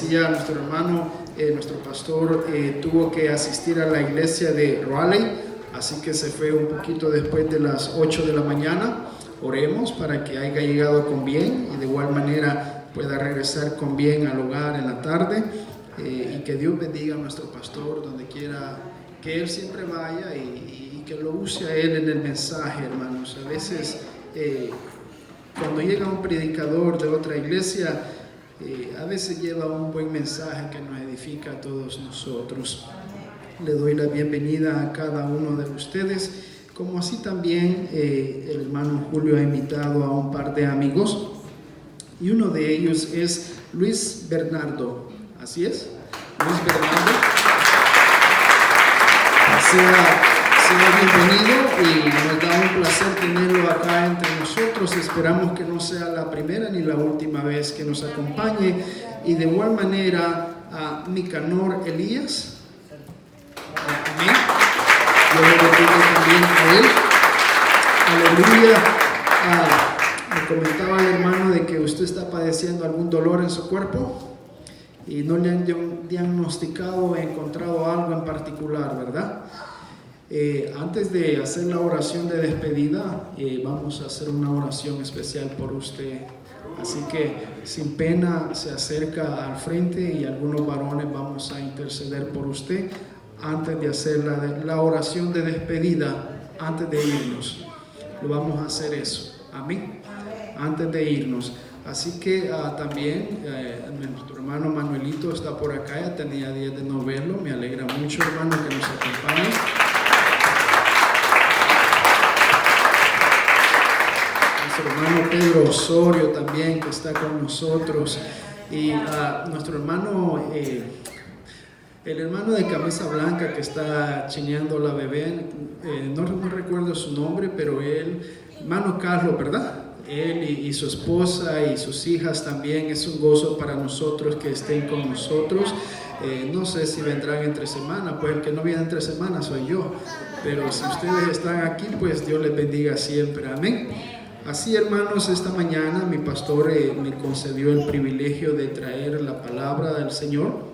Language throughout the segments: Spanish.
decía nuestro hermano, nuestro pastor tuvo que asistir a la iglesia de Raleigh, así que se fue un poquito después de las 8 de la mañana. Oremos para que haya llegado con bien y de igual manera pueda regresar con bien al hogar en la tarde, y que Dios bendiga a nuestro pastor donde quiera que él siempre vaya y que lo use a él en el mensaje, hermanos. A veces cuando llega un predicador de otra iglesia, a veces lleva un buen mensaje que nos edifica a todos nosotros. Le doy la bienvenida a cada uno de ustedes, como así también el hermano Julio ha invitado a un par de amigos, y uno de ellos es Luis Bernardo. Así es, Luis Bernardo. Sea bienvenido y nos da un placer tenerlo acá entre nosotros. Esperamos que no sea la primera ni la última vez que nos acompañe. Y de igual manera a Nicanor Elías. Amén. Yo le bendigo también a él. Aleluya. Me comentaba el hermano de que usted está padeciendo algún dolor en su cuerpo y no le han diagnosticado o encontrado algo en particular, ¿verdad? Antes de hacer la oración de despedida, vamos a hacer una oración especial por usted. Así que sin pena se acerca al frente y algunos varones vamos a interceder por usted antes de hacer la oración de despedida, antes de irnos. Lo vamos a hacer eso. Amén. Antes de irnos. Así que también nuestro hermano Manuelito está por acá, ya tenía días de no verlo, me alegra mucho, hermano, que nos acompañe. Nuestro hermano Pedro Osorio también, que está con nosotros, y nuestro hermano, el hermano de camisa blanca que está chineando la bebé, no recuerdo su nombre, pero hermano Carlos, ¿verdad? Él y su esposa y sus hijas también, es un gozo para nosotros que estén con nosotros. No sé si vendrán entre semanas, pues el que no viene entre semanas soy yo, pero si ustedes están aquí, pues Dios les bendiga siempre, amén. Así, hermanos, esta mañana mi pastor me concedió el privilegio de traer la palabra del Señor,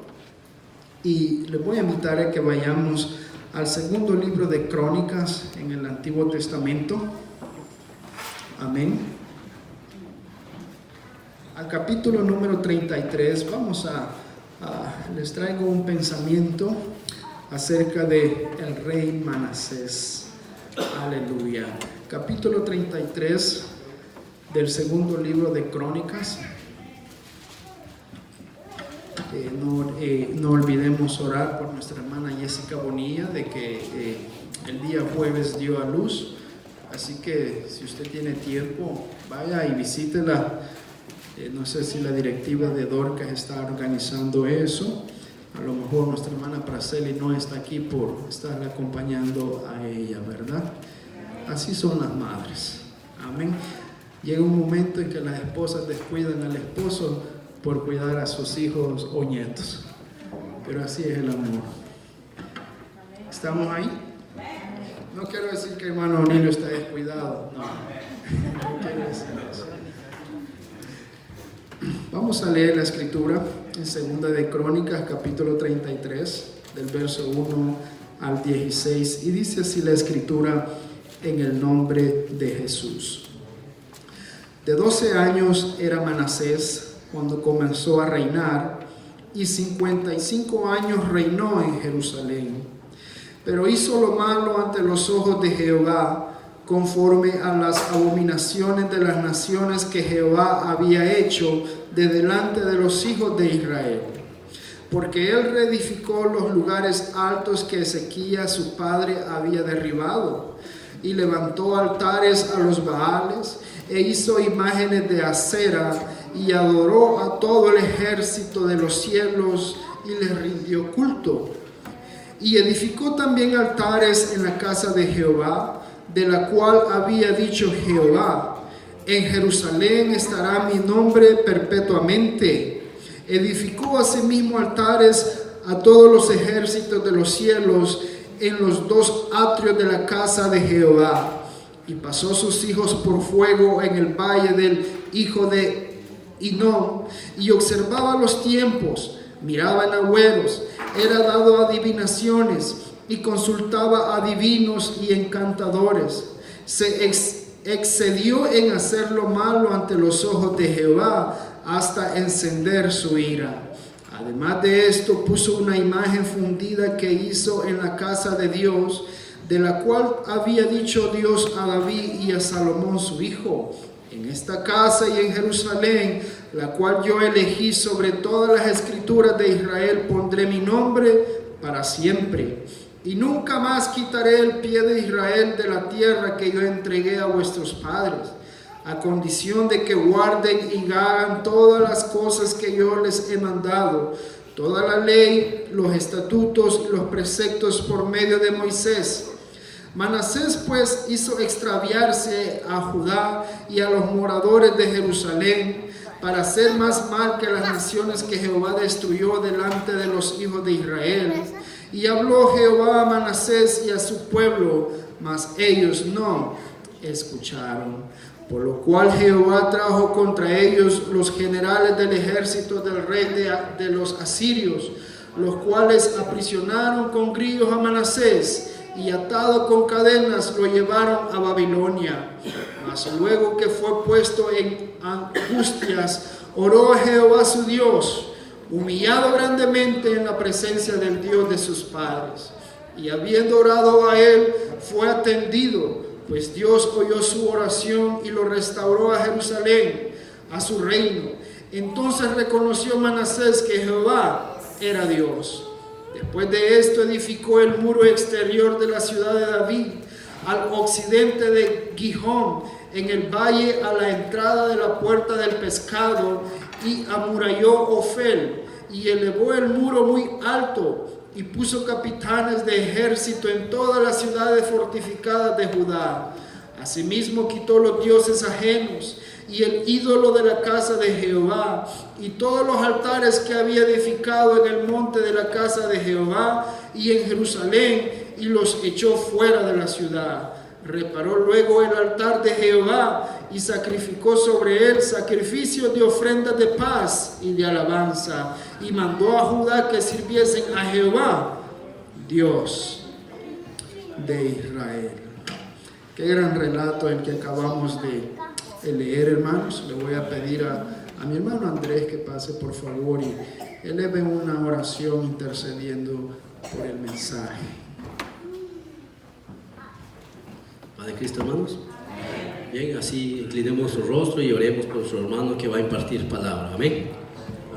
y les voy a invitar a que vayamos al segundo libro de Crónicas en el Antiguo Testamento, amén. Al capítulo número 33, les traigo un pensamiento acerca de el rey Manasés. Aleluya. Capítulo 33 del segundo libro de Crónicas. No olvidemos orar por nuestra hermana Jessica Bonilla, de que el día jueves dio a luz. Así que si usted tiene tiempo, vaya y visítela. No sé si la directiva de Dorcas está organizando eso. A lo mejor nuestra hermana Praceli no está aquí por estar acompañando a ella, ¿verdad? Así son las madres. Amén. Llega un momento en que las esposas descuidan al esposo por cuidar a sus hijos o nietos. Pero así es el amor. ¿Estamos ahí? No quiero decir que hermano Nilo está descuidado. No quiero decir eso. Vamos a leer la escritura en segunda de Crónicas, capítulo 33, del verso 1 al 16, y dice así la escritura en el nombre de Jesús. De 12 años era Manasés cuando comenzó a reinar, y 55 años reinó en Jerusalén. Pero hizo lo malo ante los ojos de Jehová, conforme a las abominaciones de las naciones que Jehová había hecho de delante de los hijos de Israel. Porque él reedificó los lugares altos que Ezequías su padre había derribado, y levantó altares a los Baales, e hizo imágenes de acera, y adoró a todo el ejército de los cielos, y les rindió culto. Y edificó también altares en la casa de Jehová, de la cual había dicho Jehová: en Jerusalén estará mi nombre perpetuamente. Edificó asimismo altares a todos los ejércitos de los cielos en los dos atrios de la casa de Jehová. Y pasó sus hijos por fuego en el valle del hijo de y no, y observaba los tiempos, miraba en agüeros, era dado a adivinaciones y consultaba a adivinos y encantadores. Se excedió en hacer lo malo ante los ojos de Jehová hasta encender su ira. Además de esto, puso una imagen fundida que hizo en la casa de Dios, de la cual había dicho Dios a David y a Salomón su hijo: en esta casa y en Jerusalén, la cual yo elegí sobre todas las escrituras de Israel, pondré mi nombre para siempre. Y nunca más quitaré el pie de Israel de la tierra que yo entregué a vuestros padres, a condición de que guarden y hagan todas las cosas que yo les he mandado, toda la ley, los estatutos y los preceptos por medio de Moisés. Manasés pues hizo extraviarse a Judá y a los moradores de Jerusalén, para hacer más mal que las naciones que Jehová destruyó delante de los hijos de Israel. Y habló Jehová a Manasés y a su pueblo, mas ellos no escucharon. Por lo cual Jehová trajo contra ellos los generales del ejército del rey de los asirios, los cuales aprisionaron con grillos a Manasés, y atado con cadenas lo llevaron a Babilonia. Mas luego que fue puesto en angustias, oró a Jehová su Dios, humillado grandemente en la presencia del Dios de sus padres. Y habiendo orado a él, fue atendido, pues Dios oyó su oración y lo restauró a Jerusalén, a su reino. Entonces reconoció Manasés que Jehová era Dios. Después de esto edificó el muro exterior de la ciudad de David, al occidente de Gijón, en el valle a la entrada de la puerta del pescado, y amuralló Ofel, y elevó el muro muy alto, y puso capitanes de ejército en todas las ciudades fortificadas de Judá. Asimismo quitó los dioses ajenos y el ídolo de la casa de Jehová, y todos los altares que había edificado en el monte de la casa de Jehová y en Jerusalén, y los echó fuera de la ciudad. Reparó luego el altar de Jehová y sacrificó sobre él sacrificios de ofrendas de paz y de alabanza, y mandó a Judá que sirviesen a Jehová, Dios de Israel. Qué gran relato el que acabamos de leer, hermanos. Le voy a pedir a mi hermano Andrés que pase por favor y eleve una oración intercediendo por el mensaje. Padre Cristo, hermanos. Bien, así inclinemos su rostro y oremos por su hermano que va a impartir palabra. Amén.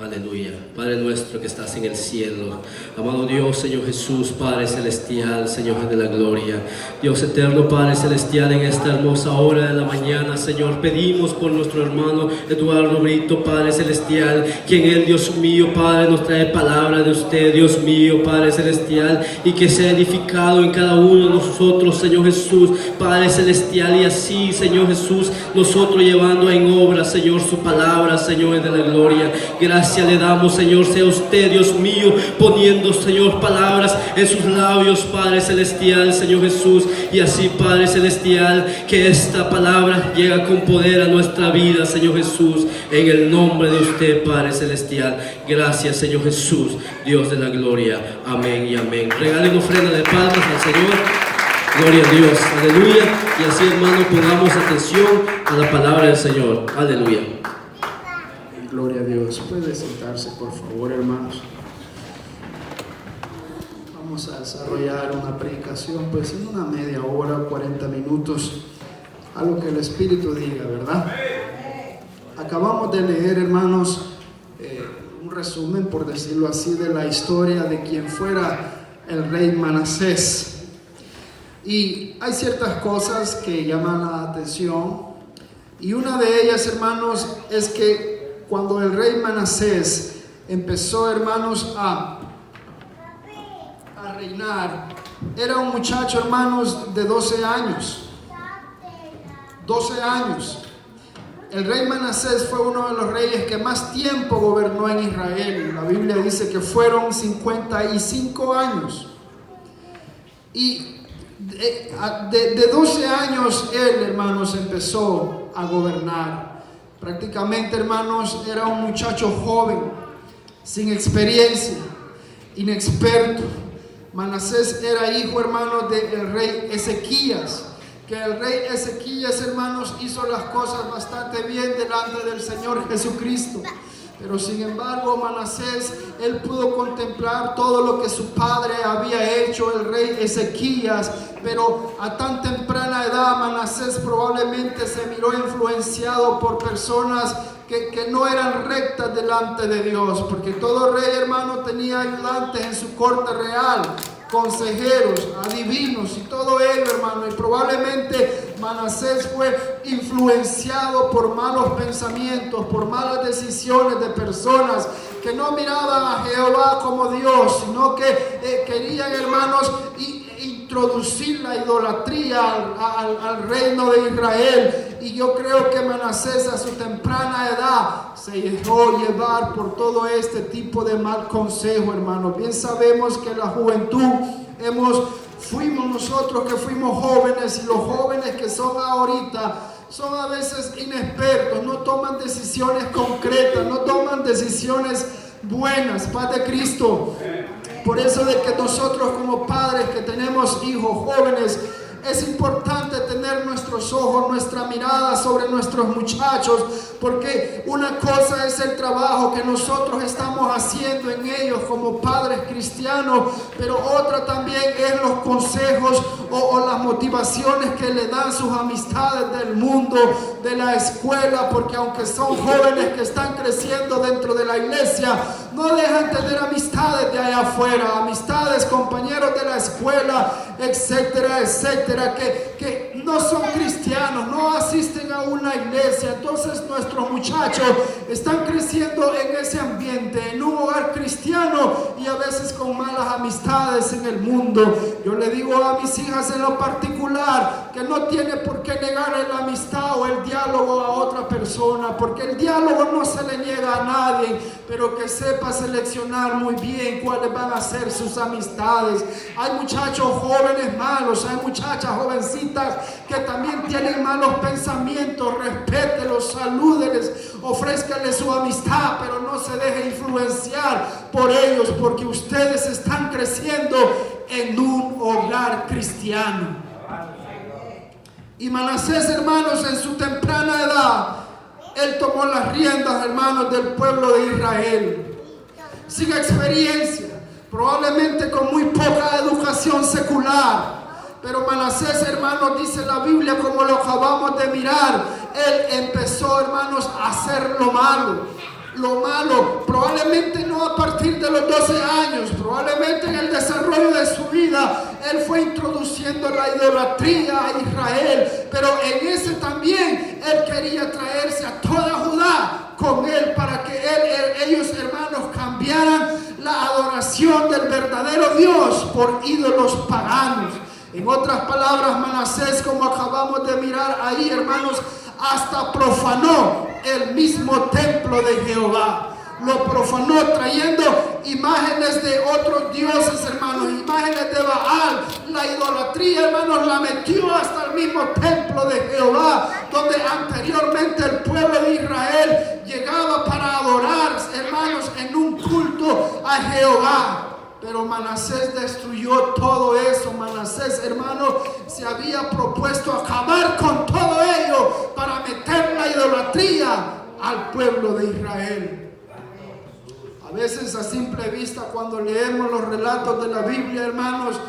Aleluya. Padre nuestro que estás en el cielo, amado Dios, Señor Jesús, Padre celestial, Señor de la gloria, Dios eterno, Padre celestial, en esta hermosa hora de la mañana, Señor, pedimos por nuestro hermano Eduardo Brito, Padre celestial, quien él, Dios mío, Padre, nos trae palabra de usted, Dios mío, Padre celestial, y que sea edificado en cada uno de nosotros, Señor Jesús, Padre celestial, y así, Señor Jesús, nosotros llevando en obra, Señor, su palabra, Señor de la gloria. Gracias le damos, Señor, sea usted, Dios mío, poniendo, Señor, palabras en sus labios, Padre celestial, Señor Jesús, y así, Padre celestial, que esta palabra llega con poder a nuestra vida, Señor Jesús, en el nombre de usted, Padre celestial. Gracias, Señor Jesús, Dios de la gloria. Amén y amén. Regalen ofrenda de palmas al Señor. Gloria a Dios, aleluya. Y así, hermano, pongamos atención a la palabra del Señor. Aleluya. Gloria a Dios. Puede sentarse, por favor, hermanos. Vamos a desarrollar una predicación, pues en una media hora, 40 minutos, a lo que el Espíritu diga, ¿verdad? Acabamos de leer, hermanos, un resumen, por decirlo así, de la historia de quien fuera el rey Manasés. Y hay ciertas cosas que llaman la atención, y una de ellas, hermanos, es que cuando el rey Manasés empezó, hermanos, a reinar, era un muchacho, hermanos, de 12 años. 12 años. El rey Manasés fue uno de los reyes que más tiempo gobernó en Israel. La Biblia dice que fueron 55 años. Y de 12 años él, hermanos, empezó a gobernar. Prácticamente, hermanos, era un muchacho joven, sin experiencia, inexperto. Manasés era hijo, hermanos, del rey Ezequías. Que el rey Ezequías, hermanos, hizo las cosas bastante bien delante del Señor Jesucristo. Pero sin embargo, Manasés, él pudo contemplar todo lo que su padre había hecho, el rey Ezequías. Pero a tan temprana edad, Manasés probablemente se miró influenciado por personas que no eran rectas delante de Dios. Porque todo rey, hermano, tenía ayudantes en su corte real, consejeros, adivinos y todo ello, hermano. Y probablemente Manasés fue influenciado por malos pensamientos, por malas decisiones de personas que no miraban a Jehová como Dios, sino que querían, hermanos, introducir la idolatría al reino de Israel. Y yo creo que Manasés a su temprana edad se dejó llevar por todo este tipo de mal consejo, hermano. Bien sabemos que la juventud fuimos nosotros que fuimos jóvenes, y los jóvenes que son ahorita son a veces inexpertos, no toman decisiones concretas, no toman decisiones buenas. Paz de Cristo. Por eso de que nosotros como padres que tenemos hijos jóvenes, es importante tener nuestros ojos, nuestra mirada sobre nuestros muchachos, porque una cosa es el trabajo que nosotros estamos haciendo en ellos como padres cristianos, pero otra también es los consejos o las motivaciones que le dan sus amistades del mundo, de la escuela, porque aunque son jóvenes que están creciendo dentro de la iglesia, no dejan tener amistades de allá afuera, amistades, compañeros de la escuela, etcétera, etcétera, que no son cristianos, no asisten a una iglesia. Entonces nuestros muchachos están creciendo en ese ambiente, en un hogar cristiano, y a veces con malas amistades en el mundo. Yo le digo a mis hijas en lo particular que no tiene por qué negarle la amistad o el diálogo a otra persona, porque el diálogo no se le niega a nadie, pero que sepa seleccionar muy bien cuáles van a ser sus amistades. Hay muchachos jóvenes malos, hay muchachas jovencitas que también tienen malos pensamientos. Respételos, salúdeles, ofrézcales su amistad, pero no se deje influenciar por ellos, porque ustedes están creciendo en un hogar cristiano. Y Manasés, hermanos, en su temprana edad, él tomó las riendas, hermanos, del pueblo de Israel, sin experiencia, probablemente con muy poca educación secular. Pero Manasés, hermanos, dice la Biblia, como lo acabamos de mirar, él empezó, hermanos, a hacer lo malo. Lo malo, probablemente no a partir de los 12 años, probablemente en el desarrollo de su vida, él fue introduciendo la idolatría a Israel, pero en ese también él quería traerse a toda Judá con él, para que ellos, hermanos, cambiaran la adoración del verdadero Dios por ídolos paganos. En otras palabras, Manasés, como acabamos de mirar ahí, hermanos, hasta profanó el mismo templo de Jehová. Lo profanó trayendo imágenes de otros dioses, hermanos, imágenes de Baal. La idolatría, hermanos, la metió hasta el mismo templo de Jehová, donde anteriormente el pueblo de Israel llegaba para adorar, hermanos, en un culto a Jehová. Pero Manasés destruyó todo eso. Manasés, hermano, se había propuesto acabar con todo ello para meter la idolatría al pueblo de Israel. A veces a simple vista, cuando leemos los relatos de la Biblia, hermanos,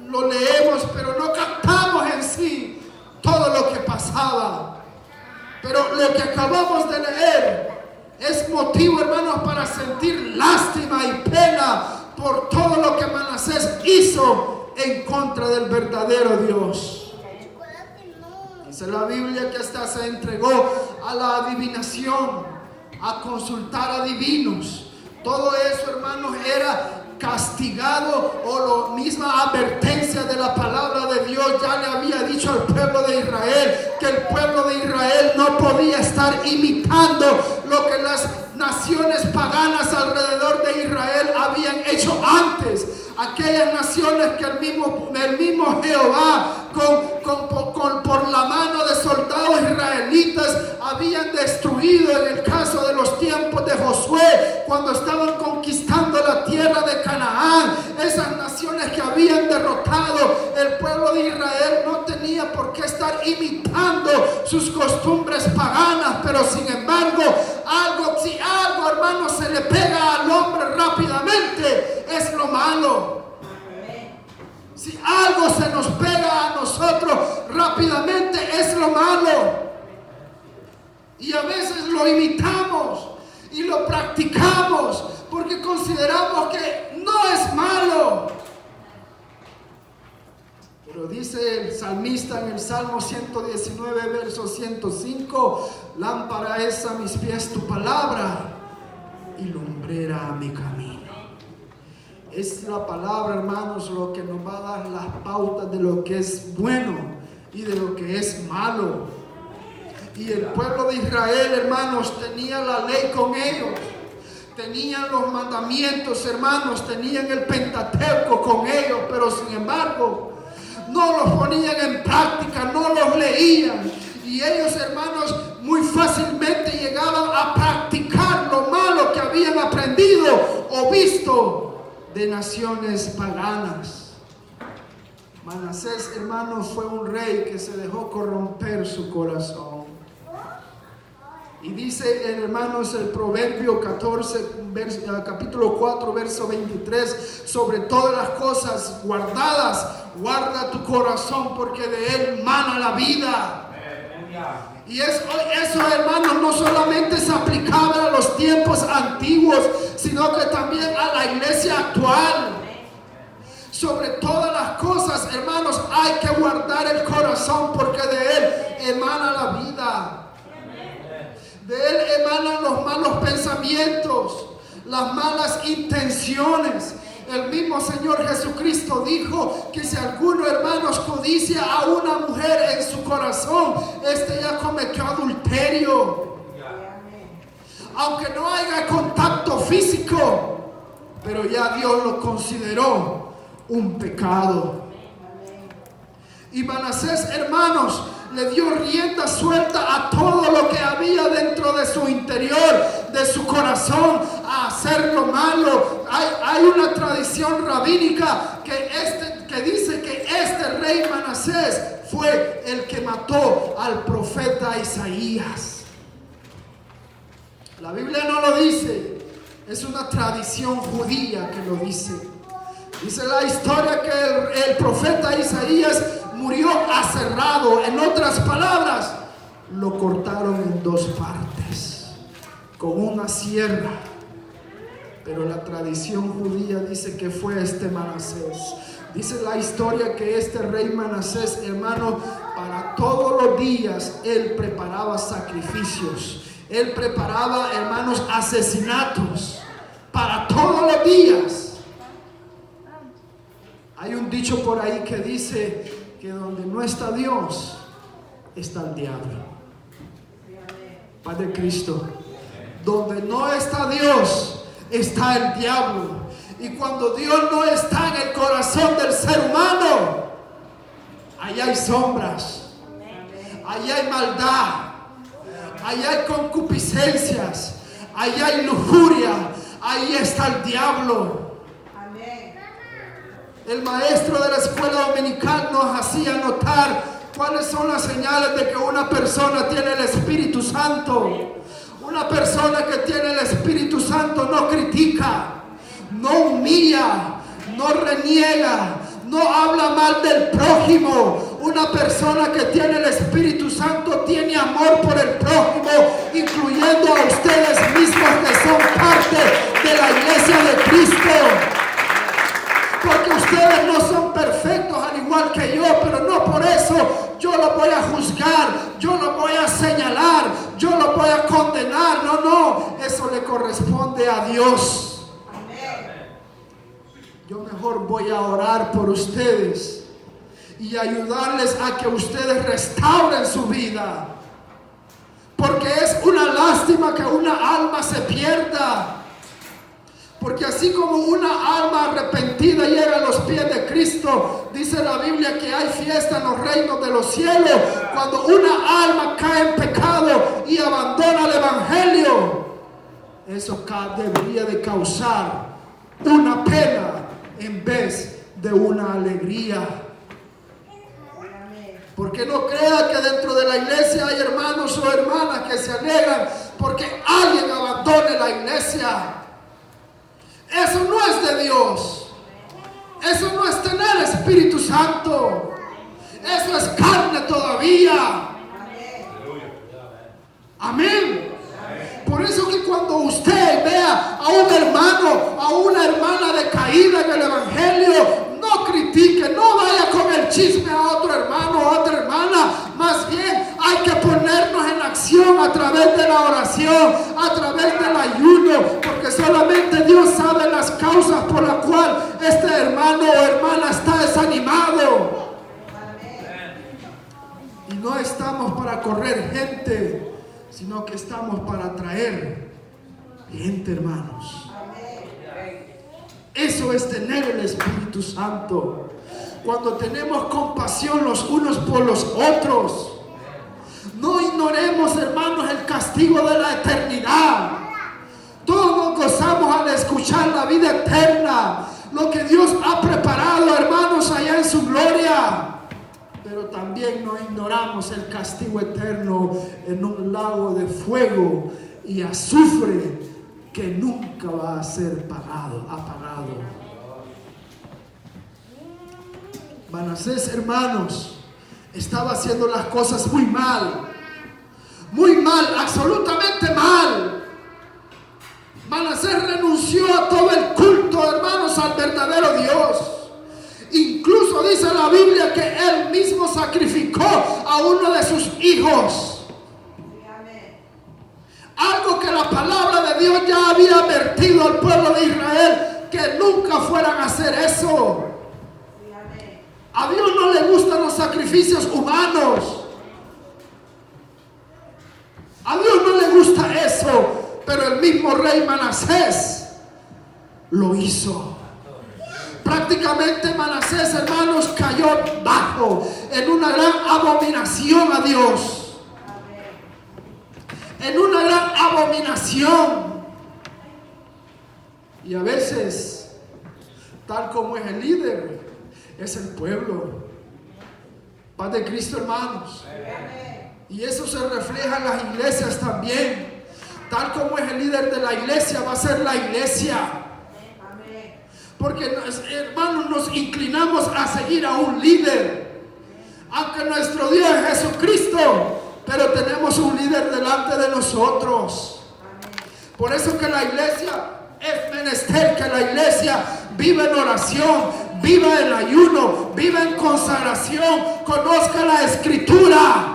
lo leemos, pero no captamos en sí todo lo que pasaba. Pero lo que acabamos de leer es motivo, hermanos, para sentir lástima y pena por todo lo que Manasés hizo en contra del verdadero Dios. Dice la Biblia que hasta se entregó a la adivinación, a consultar adivinos. Todo eso, hermanos, era castigado, o la misma advertencia de la palabra de Dios ya le había dicho al pueblo de Israel que el pueblo de Israel no podía estar imitando lo que las naciones paganas alrededor de Israel habían hecho antes. aquellas naciones que el mismo Jehová por la mano de soldados israelitas habían destruido en el caso de los tiempos de Josué, cuando estaban conquistando la tierra de Canaán. Esas naciones que habían derrotado, el pueblo de Israel no tenía por qué estar imitando sus costumbres paganas, pero sin embargo, si algo, hermano, se le pega al hombre rápidamente, es lo malo. Si algo se nos pega a nosotros rápidamente, es lo malo. Y a veces lo imitamos y lo practicamos porque consideramos que no es malo. Pero dice el salmista en el Salmo 119, verso 105, lámpara es a mis pies tu palabra y lumbrera a mi camino. Es la palabra, hermanos, lo que nos va a dar las pautas de lo que es bueno y de lo que es malo. Y el pueblo de Israel, hermanos, tenía la ley con ellos. Tenían los mandamientos, hermanos, tenían el Pentateuco con ellos, pero sin embargo, no los ponían en práctica, no los leían. Y ellos, hermanos, muy fácilmente llegaban a practicar lo malo que habían aprendido o visto de naciones paganas. Manasés, hermanos, fue un rey que se dejó corromper su corazón. Y dice, hermanos, el Proverbio 14, capítulo 4, verso 23, sobre todas las cosas guardadas, guarda tu corazón, porque de él mana la vida. Y eso, hermanos, no solamente es aplicable a los tiempos antiguos, sino que también a la iglesia actual. Sobre todas las cosas, hermanos, hay que guardar el corazón, porque de él emana la vida. De él emanan los malos pensamientos, las malas intenciones. El mismo Señor Jesucristo dijo que si alguno, hermanos, codicia a una mujer en su corazón, ya cometió adulterio. Aunque no haya contacto físico, pero ya Dios lo consideró un pecado. Y Manasés, hermanos, le dio rienda suelta a todo lo que había dentro de su interior, de su corazón, a hacer lo malo. Hay una tradición rabínica que dice que este rey Manasés fue el que mató al profeta Isaías. La Biblia no lo dice, es una tradición judía que lo dice. Dice la historia que el profeta Isaías murió aserrado. En otras palabras, lo cortaron en dos partes con una sierra. Pero la tradición judía dice que fue este Manasés. Dice la historia que este rey Manasés, hermano, para todos los días él preparaba sacrificios. Él preparaba, hermanos, asesinatos para todos los días. Hay un dicho por ahí que dice que donde no está Dios, está el diablo. Padre Cristo, donde no está Dios, está el diablo. Y cuando Dios no está en el corazón del ser humano, allá hay sombras, allá hay maldad, allá hay concupiscencias, allá hay lujuria, ahí está el diablo. El maestro de la escuela dominical nos hacía notar cuáles son las señales de que una persona tiene el Espíritu Santo. Una persona que tiene el Espíritu Santo no critica, no humilla, no reniega, no habla mal del prójimo. Una persona que tiene el Espíritu Santo tiene amor por el prójimo, incluyendo a ustedes mismos que son parte de la iglesia de Cristo. Porque ustedes no son perfectos al igual que yo, pero no por eso yo lo voy a juzgar, yo lo voy a señalar, yo lo voy a condenar. No, eso le corresponde a Dios. Yo mejor voy a orar por ustedes y ayudarles a que ustedes restauren su vida. Porque es una lástima que una alma se pierda Porque así como una alma arrepentida llega a los pies de Cristo, dice la Biblia que hay fiesta en los reinos de los cielos cuando una alma cae en pecado y abandona el evangelio. Eso debería de causar una pena en vez de una alegría. Porque no crea que dentro de la iglesia hay hermanos o hermanas que se alegran porque alguien abandone la iglesia. Eso no es de Dios. Eso no es tener Espíritu Santo. Eso es carne todavía. Amén. Por eso que cuando usted vea a un hermano, a una hermana decaída en el evangelio, no critique, no vaya con el chisme a otro hermano o otra hermana. Más bien hay que ponernos en acción a través de la oración, a través del ayuno, porque solamente Dios sabe las causas por las cuales este hermano o hermana está desanimado. Y no estamos para correr gente, sino que estamos para traer gente, hermanos. Eso es tener el Espíritu Santo. Cuando tenemos compasión los unos por los otros. No ignoremos, hermanos, el castigo de la eternidad. Todos nos gozamos al escuchar la vida eterna, lo que Dios ha preparado, hermanos, allá en su gloria. Pero también no ignoramos el castigo eterno en un lago de fuego y azufre que nunca va a ser apagado. Manasés, hermanos, estaba haciendo las cosas muy mal, absolutamente mal. Manasés renunció a todo el culto, hermanos, al verdadero Dios. Incluso dice la Biblia que él mismo sacrificó a uno de sus hijos. Algo que la palabra de Dios ya había advertido al pueblo de Israel, que nunca fueran a hacer eso. A Dios no le gustan los sacrificios humanos. A Dios no le gusta eso. Pero el mismo rey Manasés lo hizo. Prácticamente Manasés, hermanos, cayó bajo en una gran abominación a Dios. En una gran abominación. Y a veces, tal como es el líder, es el pueblo. Paz de Cristo, hermanos. Y eso se refleja en las iglesias también. Tal como es el líder de la iglesia, va a ser la iglesia. Porque, hermanos, nos inclinamos a seguir a un líder. Aunque nuestro Dios es Jesucristo, pero tenemos un líder delante de nosotros. Por eso que la iglesia es menester que la iglesia viva en oración, viva en ayuno, viva en consagración, conozca la escritura.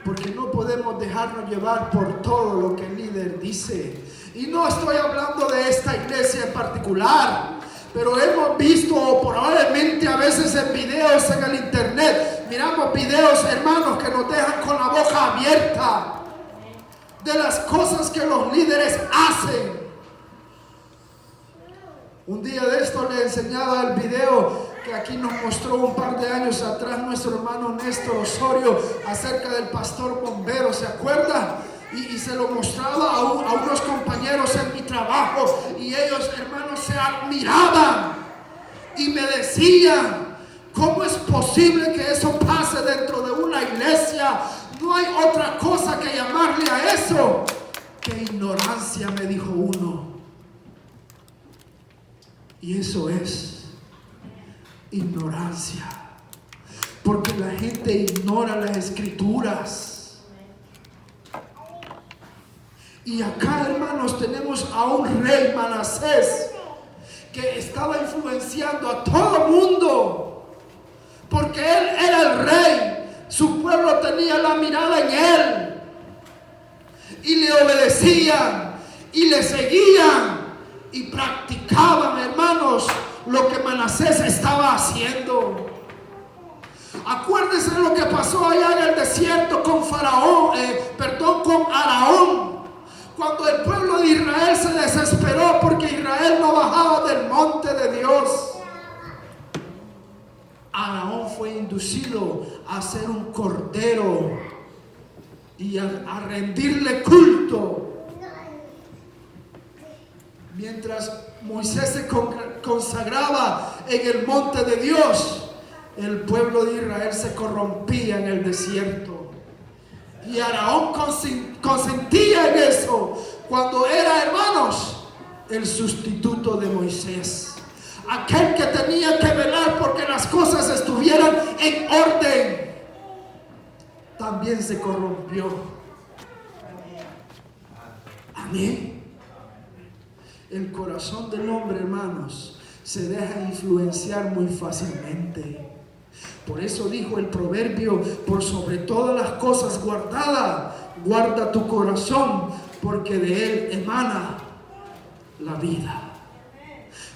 Porque no podemos dejarnos llevar por todo lo que el líder dice. Y no estoy hablando de esta iglesia en particular, pero hemos visto, o probablemente a veces en videos en el internet, miramos videos, hermanos, que nos dejan con la boca abierta de las cosas que los líderes hacen. Un día de esto le enseñaba el video que aquí nos mostró un par de años atrás nuestro hermano Néstor Osorio acerca del pastor bombero, ¿se acuerda? Y se lo mostraba a unos compañeros en mi trabajo y ellos, hermanos, se admiraban y me decían: ¿cómo es posible que eso pase dentro de una iglesia? No hay otra cosa que llamarle a eso que ignorancia, me dijo uno. Y eso es ignorancia, porque la gente ignora las escrituras. Y acá, hermanos, tenemos a un rey Manasés que estaba influenciando a todo el mundo, porque él era el rey, su pueblo tenía la mirada en él y le obedecían y le seguían y practicaban, hermanos, lo que Manasés estaba haciendo. Acuérdense de lo que pasó allá en el desierto con con Araón. Cuando el pueblo de Israel se desesperó porque Israel no bajaba del monte de Dios, Aarón fue inducido a hacer un cordero y a rendirle culto. Mientras Moisés se consagraba en el monte de Dios, el pueblo de Israel se corrompía en el desierto. Y Aarón consentía en eso cuando era, hermanos, el sustituto de Moisés. Aquel que tenía que velar porque las cosas estuvieran en orden, también se corrompió. Amén. El corazón del hombre, hermanos, se deja influenciar muy fácilmente. Por eso dijo el proverbio: por sobre todas las cosas guarda tu corazón, porque de él emana la vida.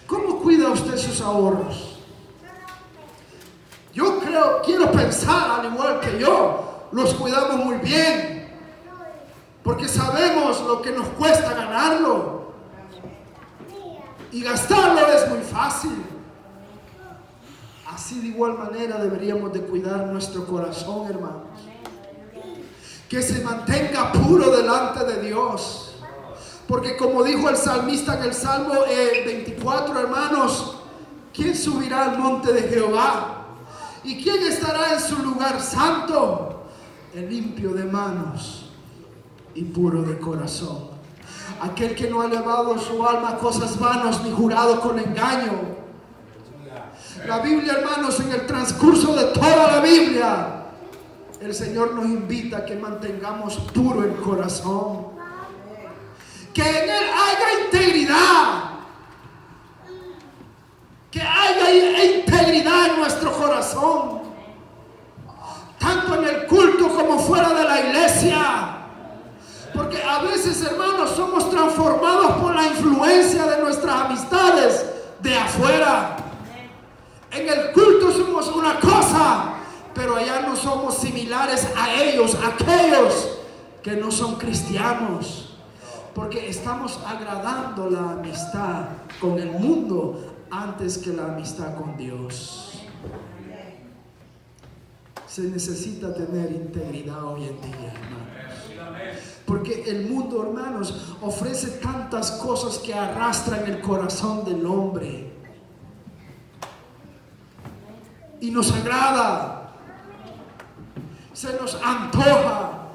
¿Cómo cuida usted sus ahorros? Yo quiero pensar, al igual que yo, los cuidamos muy bien, porque sabemos lo que nos cuesta ganarlo, y gastarlo es muy fácil. Así de igual manera deberíamos de cuidar nuestro corazón, hermanos, que se mantenga puro delante de Dios. Porque como dijo el salmista en el Salmo 24, hermanos, ¿quién subirá al monte de Jehová? ¿Y quién estará en su lugar santo? El limpio de manos y puro de corazón. Aquel que no ha elevado su alma a cosas vanas ni jurado con engaño. La Biblia, hermanos, en el transcurso de toda la Biblia, el Señor nos invita a que mantengamos puro el corazón. Que en él haya integridad. Que haya integridad en nuestro corazón. Tanto en el culto como fuera de la iglesia. Porque a veces, hermanos, somos transformados por la influencia de nuestras amistades de afuera. En el culto somos una cosa, pero allá no somos similares a ellos, aquellos que no son cristianos. Porque estamos agradando la amistad con el mundo antes que la amistad con Dios. Se necesita tener integridad hoy en día, hermanos. Porque el mundo, hermanos, ofrece tantas cosas que arrastran el corazón del hombre. Y nos agrada. Se nos antoja.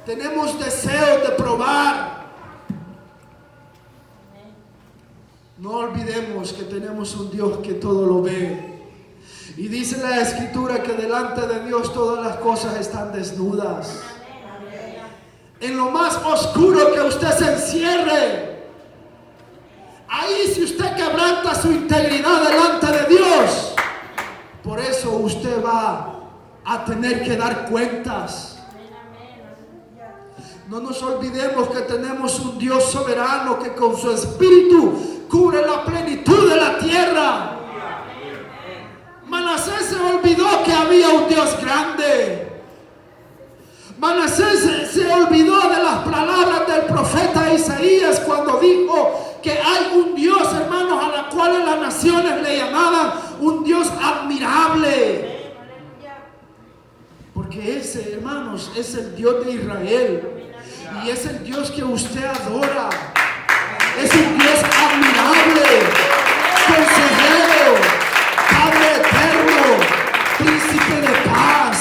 Tenemos deseos de probar. No olvidemos que tenemos un Dios que todo lo ve. Y dice la Escritura que delante de Dios todas las cosas están desnudas. En lo más oscuro que usted se encierre, ahí si usted quebranta su integridad delante de Dios, por eso usted va a tener que dar cuentas. No nos olvidemos que tenemos un Dios soberano que con su espíritu cubre la plenitud de la tierra. Manasés se olvidó que había un Dios grande. Manasés se olvidó de las palabras del profeta Isaías cuando dijo que hay un Dios, hermanos, a la cual las naciones le llamaban un Dios admirable. Porque ese, hermanos, es el Dios de Israel. Y es el Dios que usted adora. Es un Dios admirable, consejero, Padre eterno, príncipe de paz.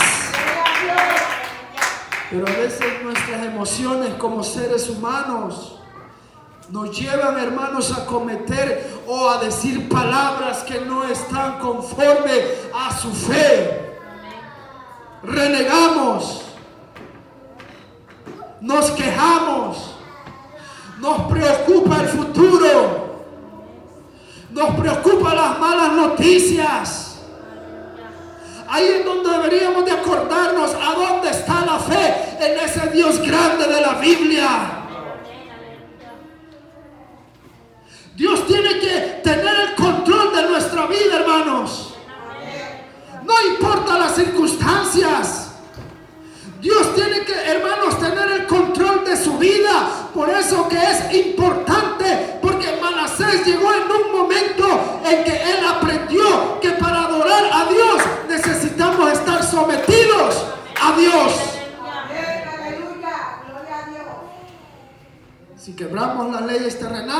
Pero a veces nuestras emociones como seres humanos nos llevan, hermanos, a cometer o a decir palabras que no están conforme a su fe. Renegamos, nos quejamos, nos preocupa el futuro, nos preocupan las malas noticias. Ahí es donde deberíamos de acordarnos a dónde está la fe en ese Dios grande de la Biblia. Dios tiene que tener el control de nuestra vida, hermanos. No importa las circunstancias. Dios tiene que, hermanos, tener el control de su vida. Por eso que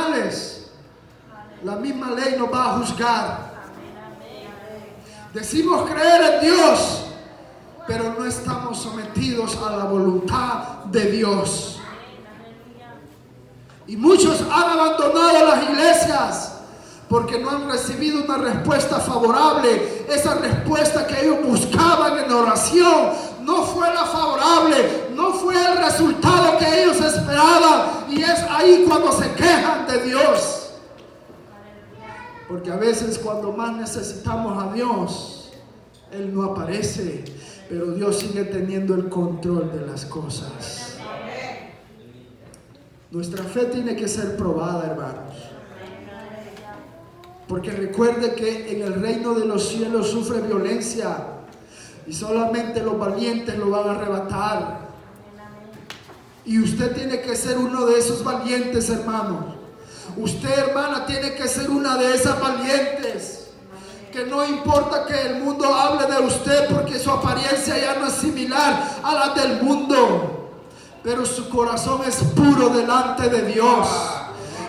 finales, la misma ley nos va a juzgar. Decimos creer en Dios, pero no estamos sometidos a la voluntad de Dios. Y muchos han abandonado las iglesias porque no han recibido una respuesta favorable. Esa respuesta que ellos buscaban en oración no fue la favorable, no fue el resultado que ellos esperaban. Y es ahí cuando se quejan de Dios. Porque a veces cuando más necesitamos a Dios, Él no aparece, pero Dios sigue teniendo el control de las cosas. Nuestra fe tiene que ser probada, hermanos. Porque recuerde que en el reino de los cielos sufre violencia y solamente los valientes lo van a arrebatar. Y usted tiene que ser uno de esos valientes, hermano. Usted, hermana, tiene que ser una de esas valientes. Que no importa que el mundo hable de usted, porque su apariencia ya no es similar a la del mundo. Pero su corazón es puro delante de Dios.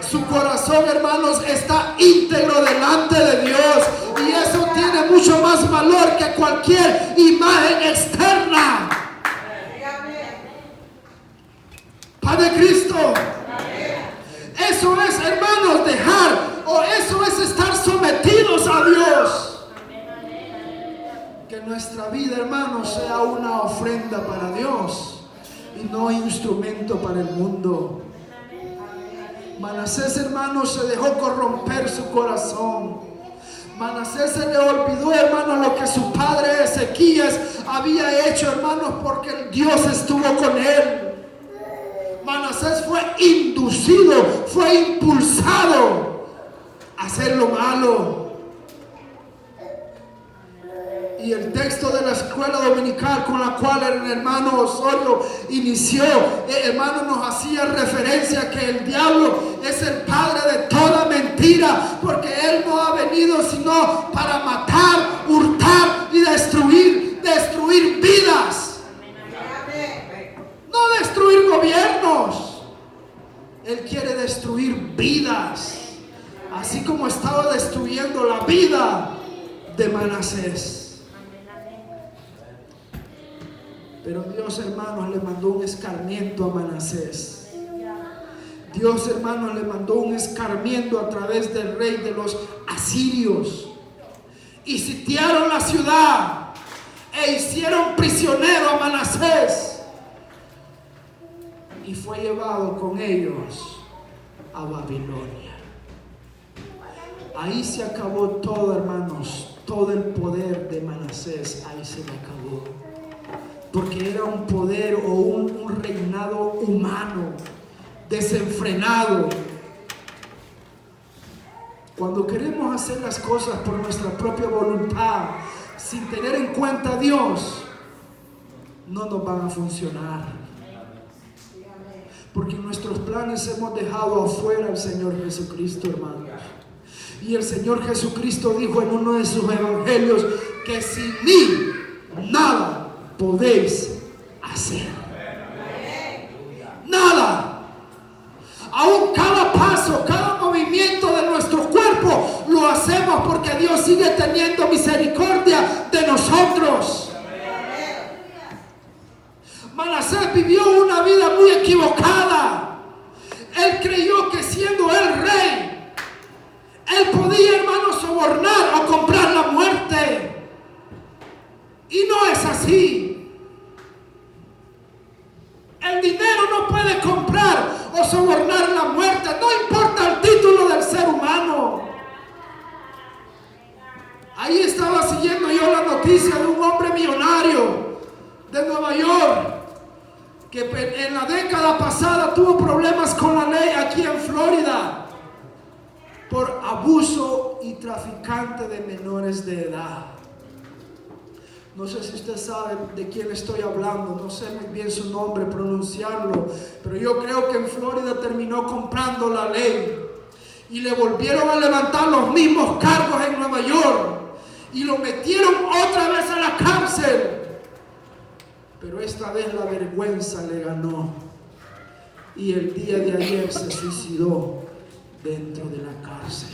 Su corazón, hermanos, está íntegro delante de Dios. Y eso tiene mucho más valor que cualquier imagen externa. Padre Cristo. Eso es, hermanos, eso es estar sometidos a Dios. Que nuestra vida, hermanos, sea una ofrenda para Dios y no instrumento para el mundo. Manasés, hermanos, se dejó corromper su corazón. Manasés se le olvidó, hermanos, lo que su padre Ezequías había hecho, hermanos, porque Dios estuvo con él. Manasés fue inducido, fue impulsado a hacer lo malo. Y el texto de la escuela dominical con la cual el hermano Osorio inició, hermano, nos hacía referencia que el diablo es el padre de toda mentira, porque él no ha venido sino para matar, hurtar y destruir vidas. No destruir gobiernos. Él quiere destruir vidas, así como estaba destruyendo la vida de Manasés. Pero Dios, hermanos, le mandó un escarmiento a Manasés. Dios, hermanos, le mandó un escarmiento a través del rey de los asirios. Y sitiaron la ciudad e hicieron prisionero a Manasés. Y fue llevado con ellos a Babilonia. Ahí se acabó todo, hermanos. Todo el poder de Manasés, ahí se le acabó. Porque era un poder o un reinado humano, desenfrenado. Cuando queremos hacer las cosas por nuestra propia voluntad, sin tener en cuenta a Dios, no nos van a funcionar. Porque en nuestros planes hemos dejado afuera al Señor Jesucristo, hermanos. Y el Señor Jesucristo dijo en uno de sus evangelios que sin mí nada podéis hacer. Nada. Aún cada paso, cada movimiento de nuestro cuerpo lo hacemos porque Dios sigue teniendo misericordia de nosotros. Manasés vivió una vida muy equivocada. Él creyó que siendo él rey, él podía, hermano, sobornar o comprar la muerte. Y no es así. El dinero no puede comprar o sobornar la muerte. No importa el título del ser humano. Ahí estaba siguiendo yo la noticia de un hombre millonario de Nueva York que en la década pasada tuvo problemas con la ley aquí en Florida por abuso y traficante de menores de edad. No sé si usted sabe de quién estoy hablando, no sé muy bien su nombre, pronunciarlo, pero yo creo que en Florida terminó comprando la ley y le volvieron a levantar los mismos cargos en Nueva York y lo metieron otra vez a la cárcel. Pero esta vez la vergüenza le ganó y el día de ayer se suicidó dentro de la cárcel.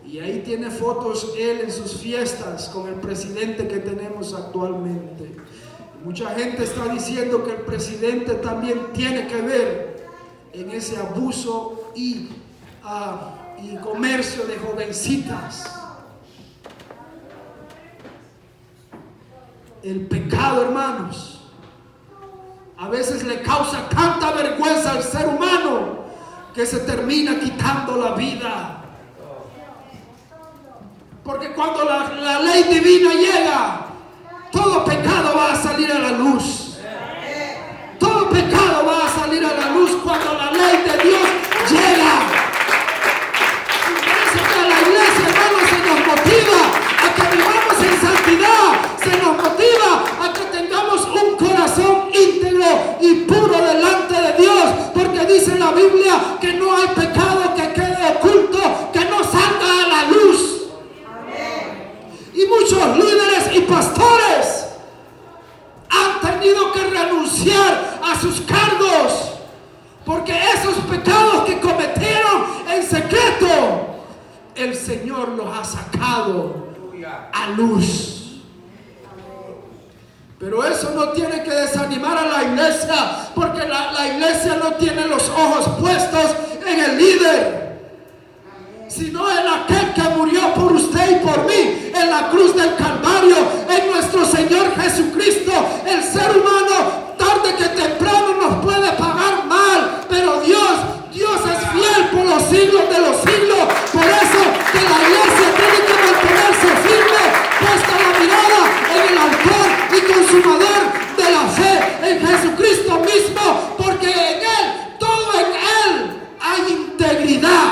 Y ahí tiene fotos él en sus fiestas con el presidente que tenemos actualmente. Mucha gente está diciendo que el presidente también tiene que ver en ese abuso y comercio de jovencitas. El pecado, hermanos, a veces le causa tanta vergüenza al ser humano que se termina quitando la vida. Porque cuando la ley divina llega, todo pecado va a salir a la luz. Todo pecado va a salir a la luz cuando la ley de Dios llega. Por eso que a la iglesia, hermanos, se nos motiva a que vivamos en santidad. Se nos motiva a que tengamos un corazón íntegro y puro delante de Dios. Porque dice la Biblia que no hay pecado que quede oculto, que no salga a la luz. Y muchos líderes y pastores han tenido que renunciar a sus cargos porque esos pecados que cometieron en secreto, el Señor los ha sacado a luz. Pero eso no tiene que desanimar a la iglesia, porque la iglesia no tiene los ojos puestos en el líder, sino en aquel que murió por usted y por mí en la cruz del Calvario, en nuestro Señor Jesucristo. El ser humano tarde que temprano nos puede pagar mal, pero Dios es fiel por los siglos de los siglos. Por eso que la iglesia tiene que mantenerse firme, puesta la mirada en el autor y consumador de la fe, en Jesucristo mismo, porque en Él, todo en Él, hay integridad.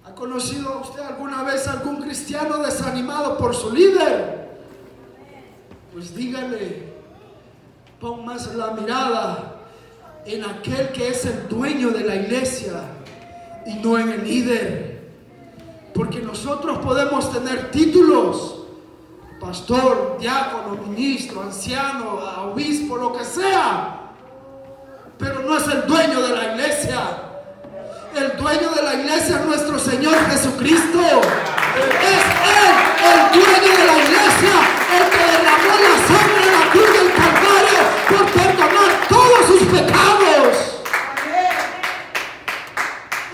¿Ha conocido usted alguna vez a algún cristiano desanimado por su líder? Pues dígale, pon más la mirada en aquel que es el dueño de la iglesia y no en el líder. Porque nosotros podemos tener títulos, pastor, diácono, ministro, anciano, obispo, lo que sea, pero no es el dueño de la iglesia. El dueño de la iglesia es nuestro Señor Jesucristo. Es Él el dueño de la iglesia, el que derramó la sangre en la cruz del Calvario por perdonar todos sus pecados.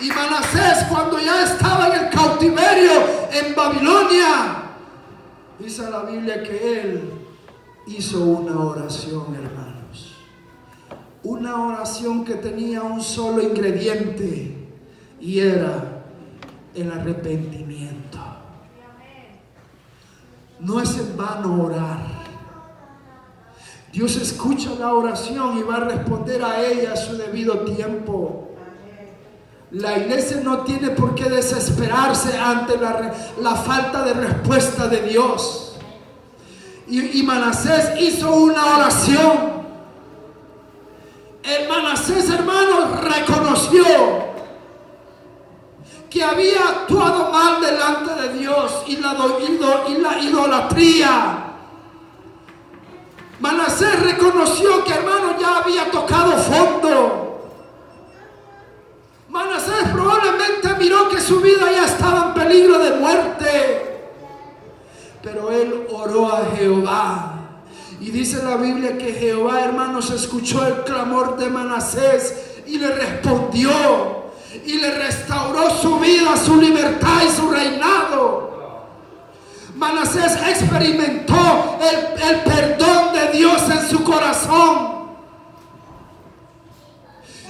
Y Manasés, cuando ya estaba en el cautiverio en Babilonia, dice la Biblia que él hizo una oración, hermanos. Una oración que tenía un solo ingrediente, y era el arrepentimiento. No es en vano orar. Dios escucha la oración y va a responder a ella a su debido tiempo. La iglesia no tiene por qué desesperarse ante la falta de respuesta de Dios. Y Manasés hizo una oración. El Manasés, hermanos, reconoció que había actuado mal delante de Dios y la idolatría. Manasés reconoció que, hermano, ya había tocado fondo. Manasés probablemente miró que su vida ya estaba en peligro de muerte, pero él oró a Jehová. Y dice la Biblia que Jehová, hermanos, escuchó el clamor de Manasés y le respondió y le restauró su vida, su libertad y su reinado. Manasés experimentó el perdón de Dios en su corazón.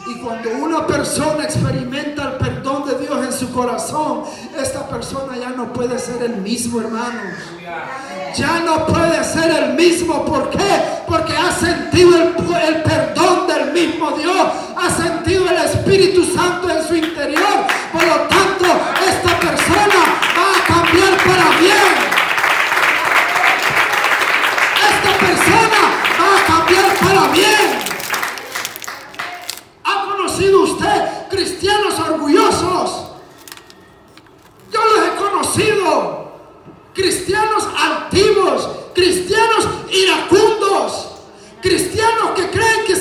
Y cuando una persona experimenta el perdón de Dios en su corazón, esta persona ya no puede ser el mismo, hermanos. Ya no puede ser el mismo. ¿Por qué? Porque ha sentido el perdón del mismo Dios. Ha sentido el Espíritu Santo en su interior. Por lo tanto, esta persona va a cambiar para bien. Esta persona va a cambiar para bien. ¿Ha conocido usted cristianos orgullosos? Yo los he conocido. Cristianos altivos, cristianos iracundos, cristianos que creen que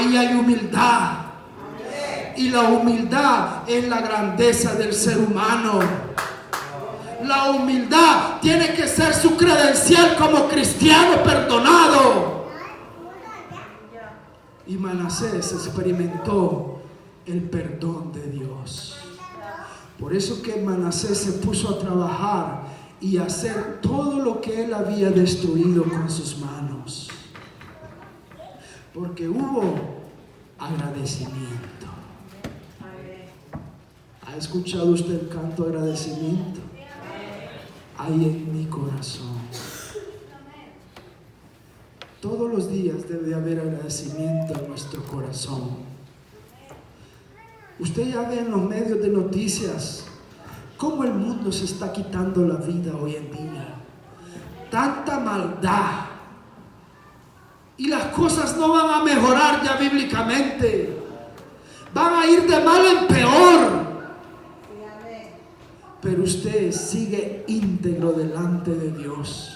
ahí hay humildad. Y la humildad es la grandeza del ser humano. La humildad tiene que ser su credencial como cristiano perdonado. Y Manasés experimentó el perdón de Dios. Por eso que Manasés se puso a trabajar y a hacer todo lo que él había destruido con sus manos. Porque hubo agradecimiento. ¿Ha escuchado usted el canto de agradecimiento? Hay en mi corazón. Todos los días debe haber agradecimiento en nuestro corazón. Usted ya ve en los medios de noticias cómo el mundo se está quitando la vida hoy en día. Tanta maldad. Y las cosas no van a mejorar ya bíblicamente. Van a ir de mal en peor. Pero usted sigue íntegro delante de Dios.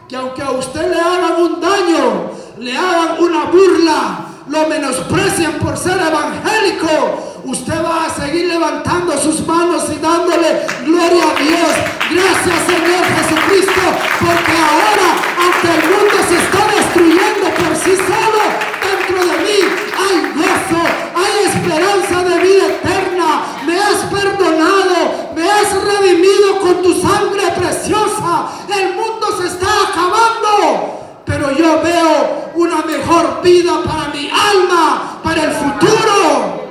Que aunque a usted le hagan un daño, le hagan una burla, lo menosprecien por ser evangélico, usted va a seguir levantando sus manos y dándole gloria a Dios. Gracias, Señor Jesucristo, porque ahora, aunque el mundo se está destruyendo por sí solo, dentro de mí hay gozo, hay esperanza de vida eterna. Me has perdonado, me has redimido con tu sangre preciosa. El mundo se está acabando, pero yo veo una mejor vida para mi alma, para el futuro.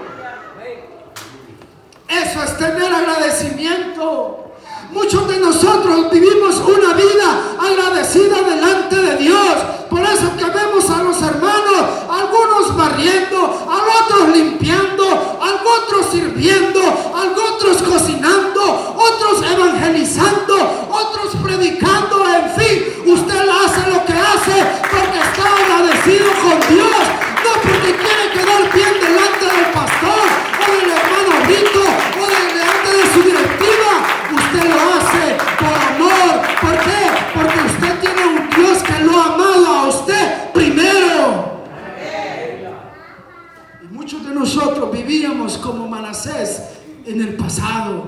Eso es tener agradecimiento. Muchos de nosotros vivimos una vida agradecida delante de Dios. Por eso que vemos a los hermanos, algunos barriendo, a otros limpiando, a otros sirviendo, a otros cocinando, otros evangelizando, otros predicando. En fin, usted hace lo que hace porque está agradecido con Dios, no porque quiere quedar bien delante del pastor o del hermano Rito o delante de su directiva. Usted lo hace por amor. ¿Por qué? Porque usted tiene un Dios que lo ha amado a usted primero. Y muchos de nosotros vivíamos como Manasés en el pasado,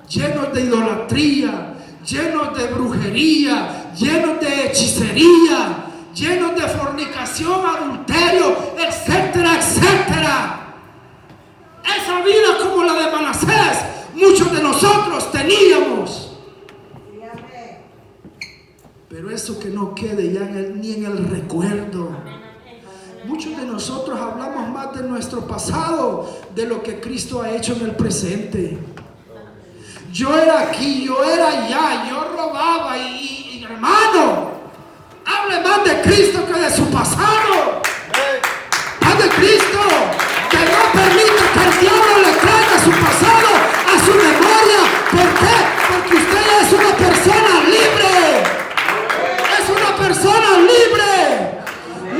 llenos de idolatría, llenos de brujería, llenos de hechicería, llenos de fornicación, adulterio, etcétera, etcétera. Esa vida como la de Manasés, muchos de nosotros teníamos. Pero eso que no quede ya ni en el recuerdo. Muchos de nosotros hablamos más de nuestro pasado de lo que Cristo ha hecho en el presente. Yo era aquí, yo era allá, yo robaba y hermano, hable más de Cristo que de su pasado. Más de Cristo, que no permita que el diablo le traiga su pasado a su memoria. ¿Por qué? Porque usted es una persona libre. Es una persona libre.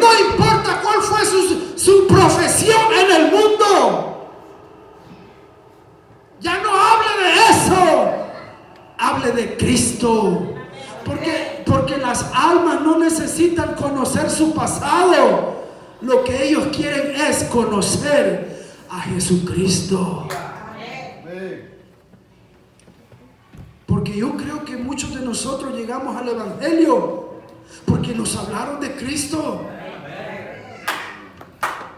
No importa cuál fue su profesión en el mundo. Ya no hable de eso. Hable de Cristo. Porque las almas no necesitan conocer su pasado. Lo que ellos quieren es conocer a Jesucristo. Porque yo creo que muchos de nosotros llegamos al Evangelio porque nos hablaron de Cristo.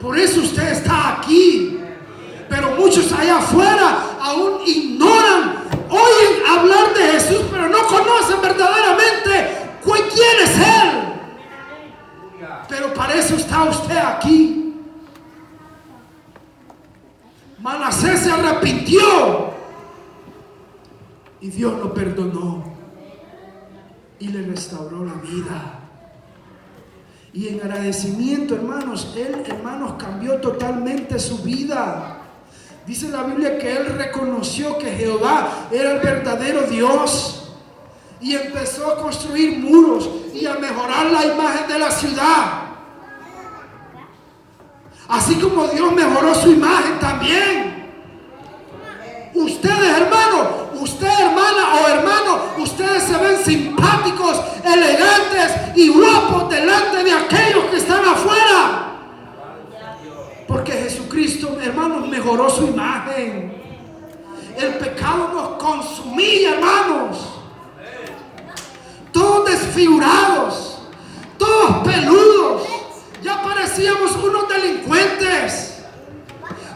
Por eso usted está aquí. Pero muchos allá afuera aún ignoran, oyen hablar de Jesús, pero no conocen verdaderamente quién es Él. Pero para eso está usted aquí. Manasés se arrepintió y Dios lo perdonó y le restauró la vida. Y en agradecimiento, hermanos, él, cambió totalmente su vida. Dice la Biblia que él reconoció que Jehová era el verdadero Dios y empezó a construir muros y a mejorar la imagen de la ciudad. Así como Dios mejoró su imagen también. Ustedes, hermano, usted, hermana o hermano, ustedes se ven simpáticos, elegantes y guapos delante de aquellos que están afuera. Porque Jesucristo, hermanos, mejoró su imagen. El pecado nos consumía, hermanos. Todos desfigurados, todos peludos. Ya parecíamos unos delincuentes.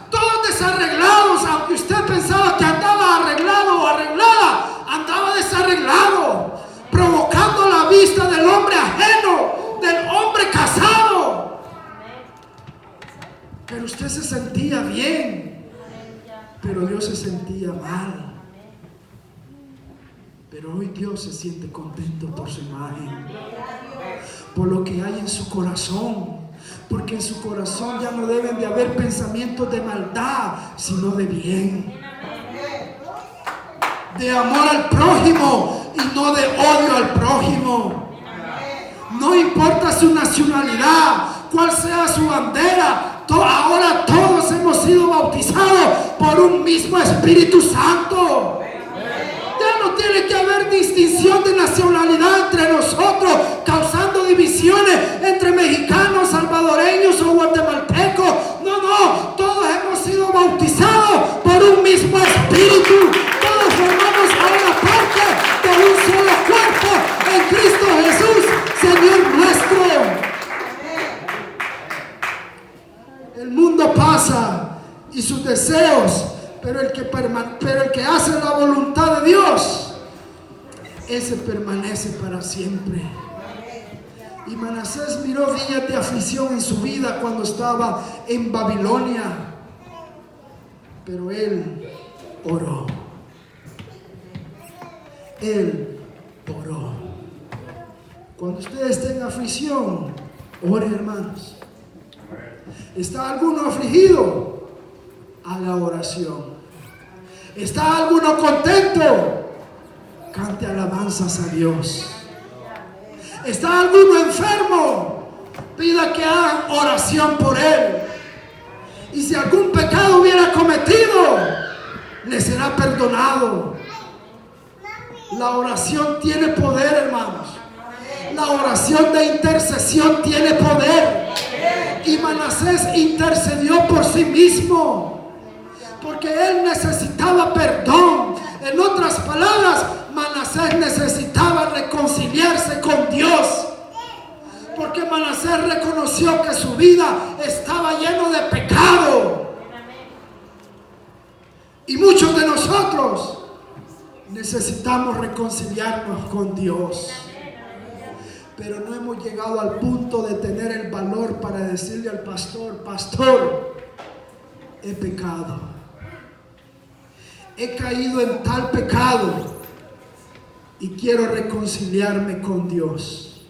Todos desarreglados. Aunque usted pensaba que andaba arreglado o arreglada, andaba desarreglado, provocando la vista del hombre ajeno, del hombre casado. Pero usted se sentía bien, pero Dios se sentía mal. Pero hoy Dios se siente contento por su imagen, por lo que hay en su corazón. Porque en su corazón ya no deben de haber pensamientos de maldad, sino de bien, de amor al prójimo y no de odio al prójimo. No importa su nacionalidad, cuál sea su bandera, ahora todos hemos sido bautizados por un mismo Espíritu Santo. Ya no tiene que haber distinción de nacionalidad entre nosotros, causando divisiones entre mexicanos, salvadoreños o guatemaltecos. No, todos hemos sido bautizados por un mismo Espíritu. Todos formamos ahora parte de un solo cuerpo en Cristo Jesús, Señor nuestro. El mundo pasa y sus deseos, pero el que hace la voluntad de Dios, ese permanece para siempre. Y Manasés miró días de aflicción en su vida cuando estaba en Babilonia, pero él oró. Él oró. Cuando usted esté en aflicción, ore, hermanos. ¿Está alguno afligido? Haga oración. ¿Está alguno contento? Cante alabanzas a Dios. ¿Está alguno enfermo? Pida que hagan oración por él. Y si algún pecado hubiera cometido, le será perdonado. La oración tiene poder, hermanos. La oración de intercesión tiene poder. Y Manasés intercedió por sí mismo, porque él necesitaba perdón. En otras palabras, Manasés necesitaba reconciliarse con Dios, porque Manasés reconoció que su vida estaba lleno de pecado. Y muchos de nosotros necesitamos reconciliarnos con Dios, pero no hemos llegado al punto de tener el valor para decirle al pastor: pastor, he pecado, he caído en tal pecado y quiero reconciliarme con Dios.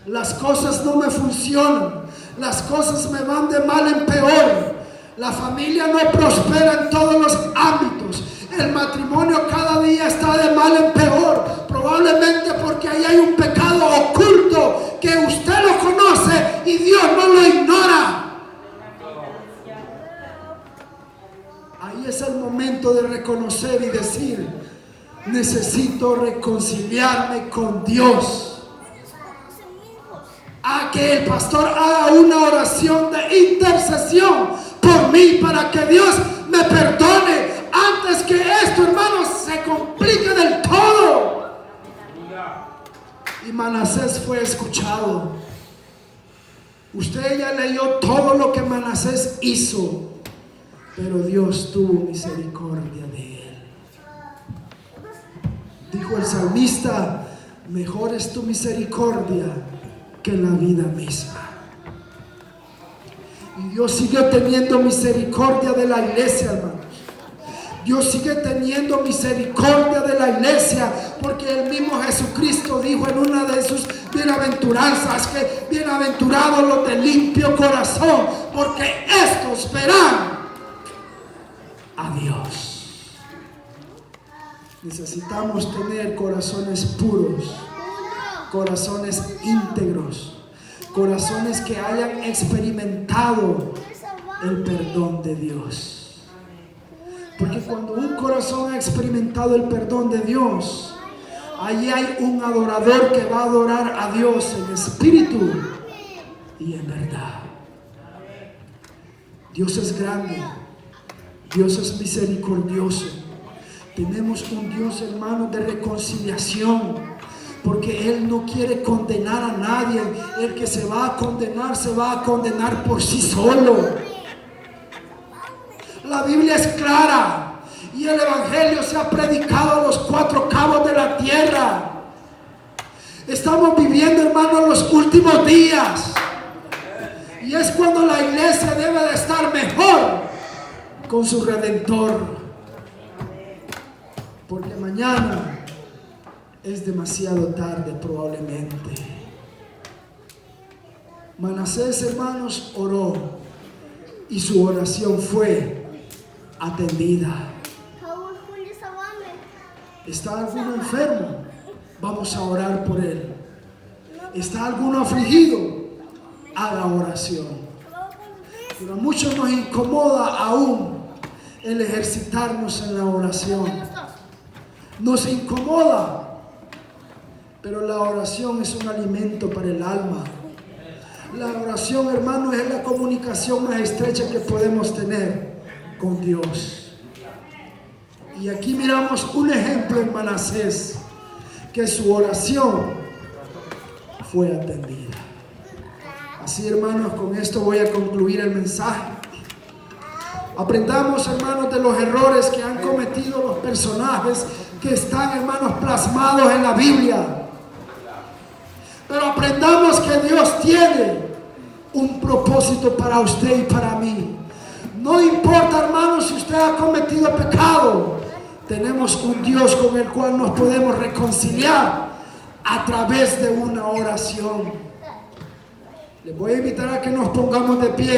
Las cosas no me funcionan, las cosas me van de mal en peor, la familia no prospera en todos los ámbitos, el matrimonio cada día está de mal en peor, probablemente porque ahí hay un pecado oculto que usted lo conoce y Dios no lo ignora. Ahí es el momento de reconocer y decir: necesito reconciliarme con Dios. A que el pastor haga una oración de intercesión por mí, para que Dios me perdone antes que esto, hermanos, se complique del todo. Y Manasés fue escuchado. Usted ya leyó todo lo que Manasés hizo, pero Dios tuvo misericordia de él. Dijo el salmista: mejor es tu misericordia que la vida misma. Y Dios sigue teniendo misericordia de la iglesia, hermanos. Dios sigue teniendo misericordia de la iglesia, porque el mismo Jesucristo dijo en una de sus bienaventuranzas que bienaventurados los de limpio corazón, porque estos verán a Dios. Necesitamos tener corazones puros, corazones íntegros, corazones que hayan experimentado el perdón de Dios. Porque cuando un corazón ha experimentado el perdón de Dios, ahí hay un adorador que va a adorar a Dios en espíritu y en verdad. Dios es grande, Dios es misericordioso. Tenemos un Dios, hermano, de reconciliación, porque Él no quiere condenar a nadie. El que se va a condenar por sí solo. La Biblia es clara y el Evangelio se ha predicado a los cuatro cabos de la tierra. Estamos viviendo, hermano, los últimos días, y es cuando la iglesia debe de estar mejor con su Redentor, porque mañana es demasiado tarde probablemente. Manasés, hermanos, oró y su oración fue atendida. ¿Está alguno enfermo? Vamos a orar por él. ¿Está alguno afligido? Haga oración. Pero a muchos nos incomoda aún el ejercitarnos en la oración. Nos incomoda, pero la oración es un alimento para el alma. La oración, hermano, es la comunicación más estrecha que podemos tener con Dios. Y aquí miramos un ejemplo en Manasés, que su oración fue atendida. Así, hermanos, con esto voy a concluir el mensaje. Aprendamos, hermanos, de los errores que han cometido los personajes que están, hermanos, plasmados en la Biblia. Pero aprendamos que Dios tiene un propósito para usted y para mí. No importa, hermanos, si usted ha cometido pecado. Tenemos un Dios con el cual nos podemos reconciliar a través de una oración. Les voy a invitar a que nos pongamos de pie.